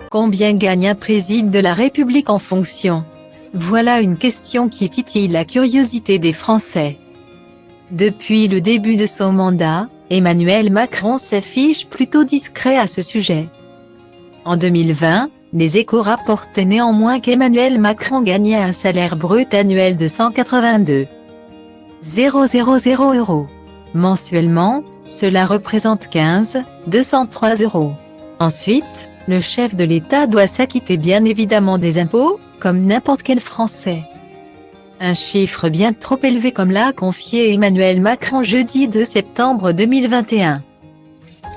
Combien gagne un président de la République en fonction? Voilà une question qui titille la curiosité des Français. Depuis le début de son mandat, Emmanuel Macron s'affiche plutôt discret à ce sujet. En 2020, les Échos rapportaient néanmoins qu'Emmanuel Macron gagnait un salaire brut annuel de 182 000 € mensuellement, cela représente 15 203 €. Ensuite, le chef de l'État doit s'acquitter bien évidemment des impôts, comme n'importe quel Français. Un chiffre bien trop élevé comme l'a confié Emmanuel Macron jeudi 2 septembre 2021.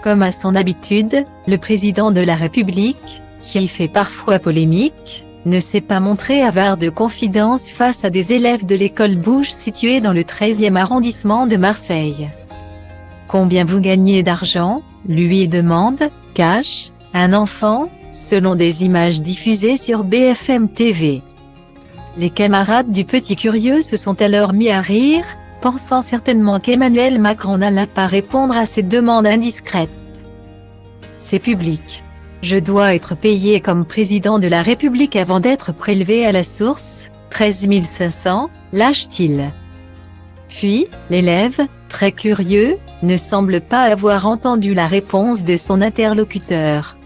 Comme à son habitude, le président de la République, qui fait parfois polémique, ne s'est pas montré avare de confidences face à des élèves de l'école Bouche située dans le 13e arrondissement de Marseille. Combien vous gagnez d'argent, lui demande, cash, un enfant, selon des images diffusées sur BFM TV. Les camarades du petit curieux se sont alors mis à rire, pensant certainement qu'Emmanuel Macron n'allait pas répondre à ces demandes indiscrètes. C'est public. Je dois être payé comme président de la République avant d'être prélevé à la source, 13 500, lâche-t-il. Puis, l'élève, très curieux, ne semble pas avoir entendu la réponse de son interlocuteur.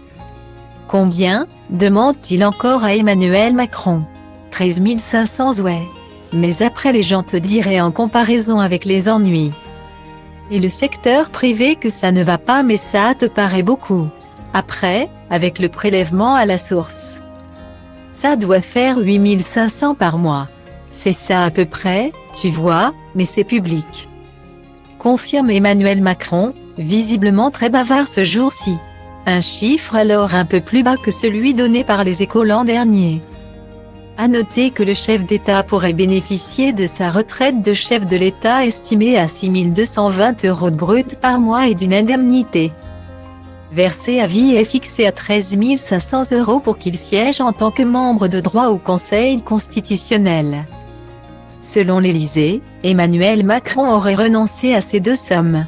Combien, demande-t-il encore à Emmanuel Macron. 13 500 ouais. Mais après les gens te diraient en comparaison avec les ennuis. Et le secteur privé que ça ne va pas mais ça te paraît beaucoup. Après, avec le prélèvement à la source. Ça doit faire 8 500 par mois. C'est ça à peu près, tu vois, mais c'est public. Confirme Emmanuel Macron, visiblement très bavard ce jour-ci. Un chiffre alors un peu plus bas que celui donné par les Échos l'an dernier. À noter que le chef d'État pourrait bénéficier de sa retraite de chef de l'État estimée à 6 220 € brut par mois et d'une indemnité versée à vie est fixée à 13 500 € pour qu'il siège en tant que membre de droit au Conseil constitutionnel. Selon l'Élysée, Emmanuel Macron aurait renoncé à ces deux sommes.